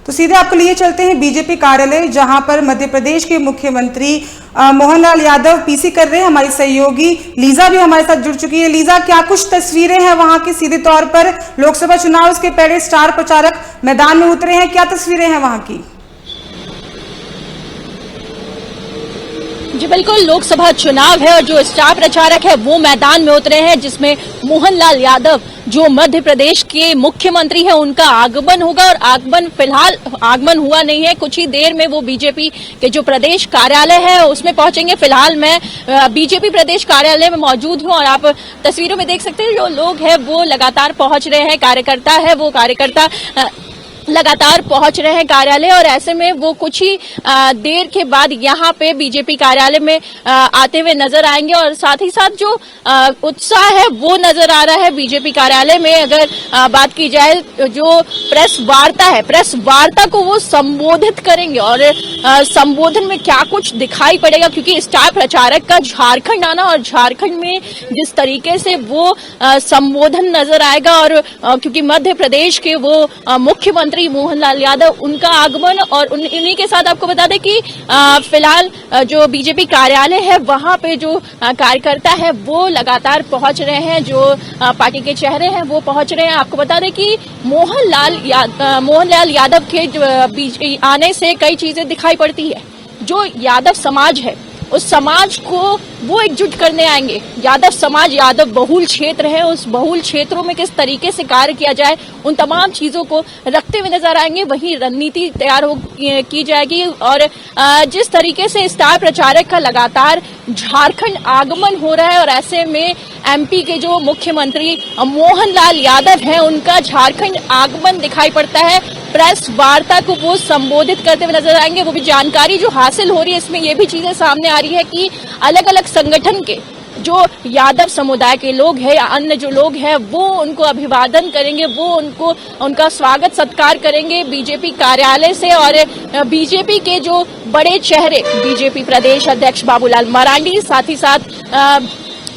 तो सीधे आपको लिए चलते हैं बीजेपी कार्यालय, जहां पर मध्य प्रदेश के मुख्यमंत्री मोहनलाल यादव पीसी कर रहे हैं। हमारी सहयोगी लीजा भी हमारे साथ जुड़ चुकी है। लीजा, क्या कुछ तस्वीरें हैं वहां की? सीधे तौर पर लोकसभा चुनाव के पहले स्टार प्रचारक मैदान में उतरे हैं, क्या तस्वीरें हैं वहां की? जी बिल्कुल, लोकसभा चुनाव है और जो स्टार प्रचारक है वो मैदान में उतरे हैं, जिसमें मोहनलाल यादव जो मध्य प्रदेश के मुख्यमंत्री हैं उनका आगमन होगा। और आगमन फिलहाल आगमन हुआ नहीं है, कुछ ही देर में वो बीजेपी के जो प्रदेश कार्यालय है उसमें पहुंचेंगे। फिलहाल मैं बीजेपी प्रदेश कार्यालय में मौजूद हूं और आप तस्वीरों में देख सकते हैं जो लोग हैं वो लगातार पहुंच रहे हैं। कार्यकर्ता लगातार पहुंच रहे हैं कार्यालय, और ऐसे में वो कुछ ही देर के बाद यहाँ पे बीजेपी कार्यालय में आते हुए नजर आएंगे। और साथ ही साथ जो उत्साह है वो नजर आ रहा है बीजेपी कार्यालय में। अगर बात की जाए, जो प्रेस वार्ता है, प्रेस वार्ता को वो संबोधित करेंगे और संबोधन में क्या कुछ दिखाई पड़ेगा, क्योंकि स्टार प्रचारक का झारखंड आना और झारखंड में जिस तरीके से वो संबोधन नजर आएगा, और क्योंकि मध्य प्रदेश के वो मुख्यमंत्री मोहनलाल यादव, उनका आगमन, और इन्हीं के साथ आपको बता दें कि फिलहाल जो बीजेपी कार्यालय है वहां पे जो कार्यकर्ता है वो लगातार पहुंच रहे हैं, जो पार्टी के चेहरे हैं वो पहुंच रहे हैं। आपको बता दें कि मोहनलाल यादव के आने से कई चीजें दिखाई पड़ती है। जो यादव समाज है उस समाज को वो एकजुट करने आएंगे। यादव समाज यादव बहुल क्षेत्र है, उस बहुल क्षेत्रों में किस तरीके से कार्य किया जाए उन तमाम चीजों को रखते हुए नजर आएंगे। वहीं रणनीति तैयार की जाएगी, और जिस तरीके से स्टार प्रचारक का लगातार झारखंड आगमन हो रहा है, और ऐसे में एमपी के जो मुख्यमंत्री मोहनलाल यादव हैं उनका झारखंड आगमन दिखाई पड़ता है। प्रेस वार्ता को वो संबोधित करते हुए नजर आएंगे। वो भी जानकारी जो हासिल हो रही है इसमें ये भी चीजें सामने आ रही है कि अलग अलग संगठन के जो यादव समुदाय के लोग हैं या अन्य जो लोग हैं वो उनको अभिवादन करेंगे, वो उनका स्वागत सत्कार करेंगे बीजेपी कार्यालय से। और बीजेपी के जो बड़े चेहरे, बीजेपी प्रदेश अध्यक्ष बाबूलाल मरांडी, साथ ही साथ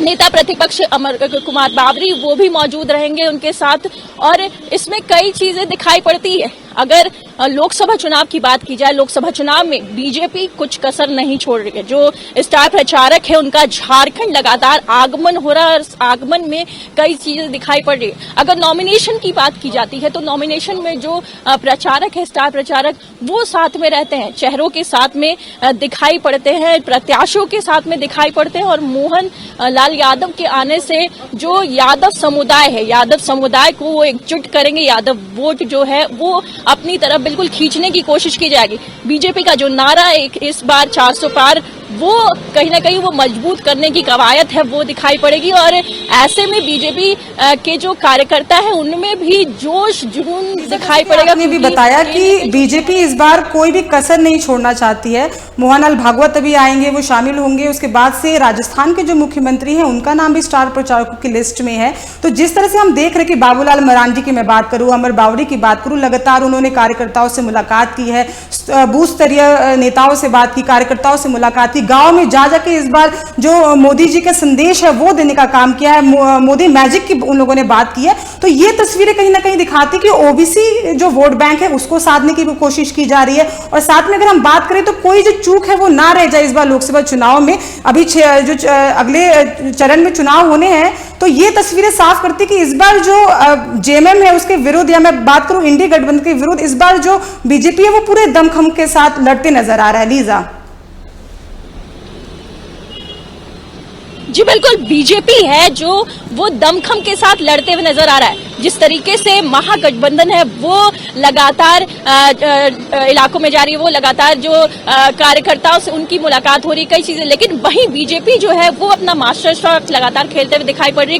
नेता प्रतिपक्ष अमर कुमार बावरी, वो भी मौजूद रहेंगे उनके साथ। और इसमें कई चीजें दिखाई पड़ती है। अगर लोकसभा चुनाव की बात की जाए, लोकसभा चुनाव में बीजेपी कुछ कसर नहीं छोड़ रही है। जो स्टार प्रचारक है उनका झारखंड लगातार आगमन हो रहा है, और आगमन में कई चीजें दिखाई पड़ रही है। अगर नॉमिनेशन की बात की जाती है तो नॉमिनेशन में जो प्रचारक है, स्टार प्रचारक, वो साथ में रहते हैं, चेहरों के साथ में दिखाई पड़ते हैं, प्रत्याशियों के साथ में दिखाई पड़ते हैं। और मोहन लाल यादव के आने से जो यादव समुदाय है, यादव समुदाय को वो एकजुट करेंगे। यादव वोट जो है वो अपनी तरफ बिल्कुल खींचने की कोशिश की जाएगी। बीजेपी का जो नारा है इस बार 400 पार, वो कहीं ना कहीं वो मजबूत करने की कवायद है वो दिखाई पड़ेगी। और ऐसे में बीजेपी के जो कार्यकर्ता है उनमें भी जोश जुनून दिखाई पड़ेगा। आपने भी बताया कि बीजेपी इस बार कोई भी कसर नहीं छोड़ना चाहती है। मोहनलाल भागवत अभी आएंगे, वो शामिल होंगे। उसके बाद से राजस्थान के जो मुख्यमंत्री हैं उनका नाम भी स्टार प्रचारकों की लिस्ट में है। तो जिस तरह से हम देख रहे कि बाबूलाल मरांडी की मैं बात करूं, अमर बावरी की बात करूं, लगातार उन्होंने कार्यकर्ताओं से मुलाकात की है, बूथ स्तरीय नेताओं से बात की, कार्यकर्ताओं से मुलाकात की, गांव में जा जाके इस बार जो मोदी जी का संदेश है वो देने का काम किया है। मोदी मैजिक की उन लोगों ने बात की है। तो ये तस्वीरें कहीं ना कहीं दिखाती कि ओबीसी जो वोट बैंक है उसको साधने की कोशिश की जा रही है। और साथ में अगर हम बात करें तो कोई जो चूक है वो ना रह जाए इस बार लोकसभा चुनाव में। अभी जो अगले चरण में चुनाव होने हैं, तो ये तस्वीरें साफ करती कि इस बार जो जेएमएम है उसके विरुद्ध, या मैं बात करूं इंडी गठबंधन के विरुद्ध, इस बार जो बीजेपी है वो पूरे दमखम के साथ लड़ते नजर आ रहा है। लीजा जी बिल्कुल, बीजेपी है जो वो दमखम के साथ लड़ते हुए नजर आ रहा है। जिस तरीके से महागठबंधन है वो लगातार इलाकों में जा रही है, वो लगातार जो कार्यकर्ताओं से उनकी मुलाकात हो रही है, कई चीजें। लेकिन वहीं बीजेपी जो है वो अपना मास्टर स्ट्रोक लगातार खेलते हुए दिखाई पड़ रही है।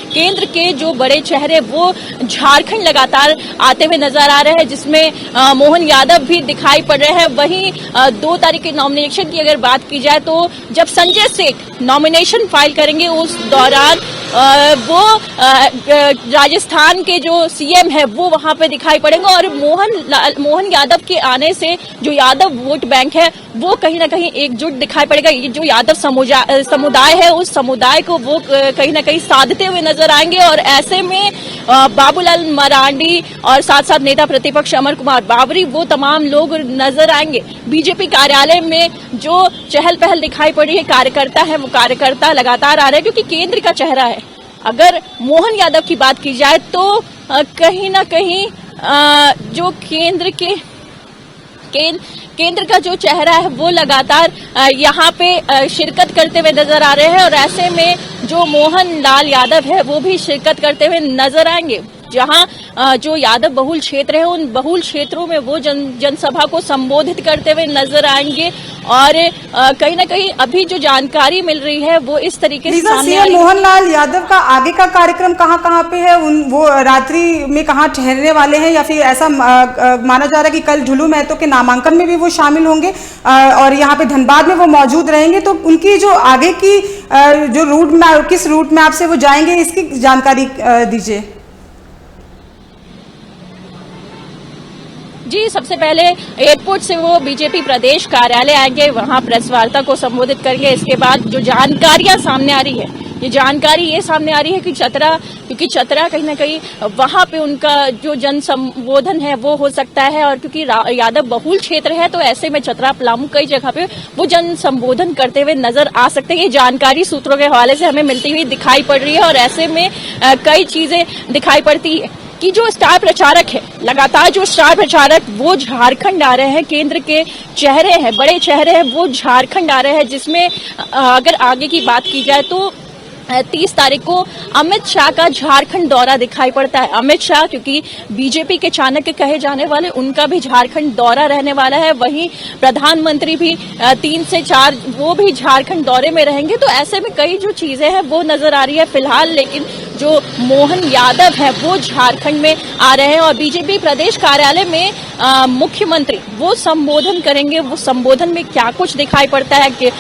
केंद्र के जो बड़े चेहरे वो झारखंड लगातार आते हुए नजर आ रहे हैं, जिसमें मोहन यादव भी दिखाई पड़ रहे हैं। वहीं 2 तारीख के नॉमिनेशन की अगर बात की जाए तो जब संजय सेठ नॉमिनेशन फाइल करेंगे उस दौरान वो राजस्थान के जो सीएम है वो वहां पे दिखाई पड़ेंगे और मोहन यादव के आने से जो यादव वोट बैंक है वो कहीं ना कहीं एकजुट दिखाई पड़ेगा। ये जो यादव समुदाय है उस समुदाय को वो कहीं ना कहीं साधते हुए नजर आएंगे और ऐसे में बाबूलाल मरांडी और साथ साथ नेता प्रतिपक्ष अमर कुमार बावरी वो तमाम लोग नजर आएंगे। बीजेपी कार्यालय में जो चहल पहल दिखाई पड़ी है, कार्यकर्ता है वो कार्यकर्ता लगातार आ रहे हैं क्योंकि केंद्र का चेहरा है। अगर मोहन यादव की बात की जाए तो कहीं ना कहीं जो केंद्र का जो चेहरा है वो लगातार यहाँ पे शिरकत करते हुए नजर आ रहे हैं और ऐसे में जो मोहन लाल यादव है वो भी शिरकत करते हुए नजर आएंगे। जहां जो यादव बहुल क्षेत्र है उन बहुल क्षेत्रों में वो जनसभा को संबोधित करते हुए नजर आएंगे और कहीं ना कहीं अभी जो जानकारी मिल रही है वो इस तरीके से सामने आ रही है। मोहनलाल यादव का आगे का कार्यक्रम कहाँ पे है? वो रात्रि में कहाँ ठहरने वाले हैं या फिर ऐसा माना जा रहा है कि कल ढुलू महतो के नामांकन में भी वो शामिल होंगे और यहाँ पे धनबाद में वो मौजूद रहेंगे, तो उनकी जो आगे की जो रूट में किस रूट में आपसे वो जाएंगे इसकी जानकारी दीजिए। जी, सबसे पहले एयरपोर्ट से वो बीजेपी प्रदेश कार्यालय आएंगे, वहां प्रेस वार्ता को संबोधित करेंगे। इसके बाद जो जानकारियां सामने आ रही है, ये जानकारी ये सामने आ रही है कि क्योंकि चतरा कहीं ना कहीं वहां पे उनका जो जन संबोधन है वो हो सकता है और क्योंकि यादव बहुल क्षेत्र है तो ऐसे में चतरा पलामू कई जगह पे वो जन संबोधन करते हुए नजर आ सकते हैं। ये जानकारी सूत्रों के हवाले से हमें मिलती हुई दिखाई पड़ रही है और ऐसे में कई चीजें दिखाई पड़ती है कि जो स्टार प्रचारक है, लगातार जो स्टार प्रचारक वो झारखंड आ रहे हैं, केंद्र के चेहरे हैं, बड़े चेहरे हैं वो झारखंड आ रहे हैं, जिसमें अगर आगे की बात की जाए तो 30 तारीख को अमित शाह का झारखंड दौरा दिखाई पड़ता है। अमित शाह क्योंकि बीजेपी के चाणक्य कहे जाने वाले, उनका भी झारखंड दौरा रहने वाला है। वहीं प्रधानमंत्री भी 3 से 4 वो भी झारखंड दौरे में रहेंगे। तो ऐसे में कई जो चीजें हैं वो नजर आ रही है फिलहाल, लेकिन जो मोहन यादव है वो झारखंड में आ रहे हैं और बीजेपी प्रदेश कार्यालय में मुख्यमंत्री वो संबोधन करेंगे। वो संबोधन में क्या कुछ दिखाई पड़ता है कि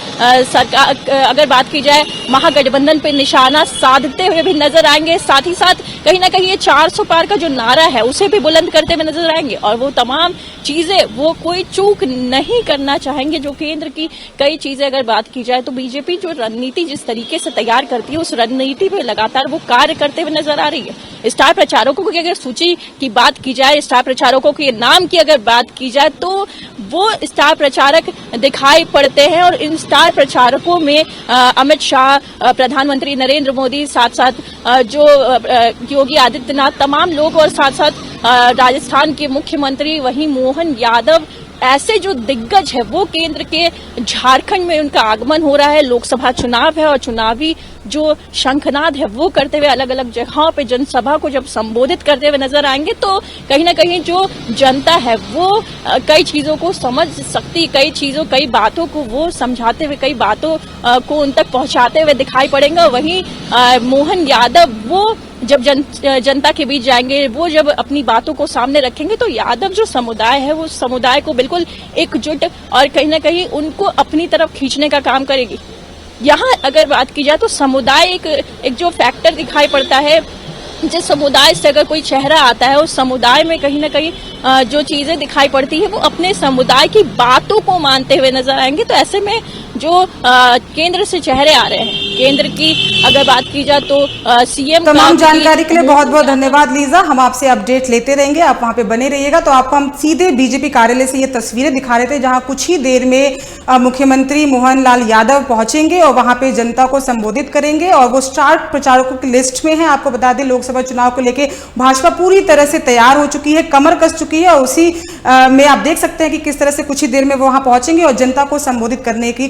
सरकार अगर बात की जाए महागठबंधन पे निशाना साधते हुए भी नजर आएंगे, साथ ही साथ कहीं ना कहीं ये 400 पार का जो नारा है उसे भी बुलंद करते हुए नजर आएंगे और वो तमाम चीजें वो कोई चूक नहीं करना चाहेंगे। जो केंद्र की कई चीजें अगर बात की जाए तो बीजेपी जो रणनीति जिस तरीके से तैयार करती है उस रणनीति पे लगातार वो कार्य करते हुए नजर आ रही है। स्टार प्रचारकों की अगर सूची की बात की जाए, स्टार प्रचारकों के नाम की अगर बात की जाए तो वो स्टार प्रचारक दिखाई पड़ते हैं और इन स्टार प्रचारकों में अमित शाह, प्रधानमंत्री नरेंद्र मोदी, साथ साथ जो योगी आदित्यनाथ, तमाम लोग और साथ साथ राजस्थान के मुख्यमंत्री, वहीं मोहन यादव, ऐसे जो दिग्गज है वो केंद्र के झारखंड में उनका आगमन हो रहा है। लोकसभा चुनाव है और चुनावी जो शंखनाद है वो करते हुए अलग अलग जगहों पे जनसभा को जब संबोधित करते हुए नजर आएंगे तो कहीं ना कहीं जो जनता है वो कई चीजों को समझ सकती, कई बातों को वो समझाते हुए, कई बातों को उन तक पहुंचाते हुए दिखाई पड़ेंगे। वहीं मोहन यादव वो जब जनता के बीच जाएंगे, वो जब अपनी बातों को सामने रखेंगे तो यादव जो समुदाय है वो समुदाय को बिल्कुल एकजुट और कहीं ना कहीं उनको अपनी तरफ खींचने का काम करेगी। यहाँ अगर बात की जाए तो समुदाय एक जो फैक्टर दिखाई पड़ता है, जिस समुदाय से अगर कोई चेहरा आता है उस समुदाय में कहीं ना कहीं जो चीजें दिखाई पड़ती है वो अपने समुदाय की बातों को मानते हुए नजर आएंगे। तो ऐसे में जो केंद्र से चेहरे आ रहे हैं, केंद्र की अगर बात की जाए तो सीएम। तमाम जानकारी के लिए बहुत बहुत धन्यवाद लीजा, हम आपसे अपडेट लेते रहेंगे, आप वहां पे बने रहिएगा। तो आपको हम सीधे बीजेपी कार्यालय से ये तस्वीरें दिखा रहे थे जहां कुछ ही देर में मुख्यमंत्री मोहन लाल यादव पहुंचेंगे और वहां पे जनता को संबोधित करेंगे और वो स्टार प्रचारकों की लिस्ट में है। आपको बता दें लोकसभा चुनाव को लेकर भाजपा पूरी तरह से तैयार हो चुकी है, कमर कस चुकी है और उसी में आप देख सकते हैं कि किस तरह से कुछ ही देर में वो वहां पहुंचेंगे और जनता को संबोधित करने की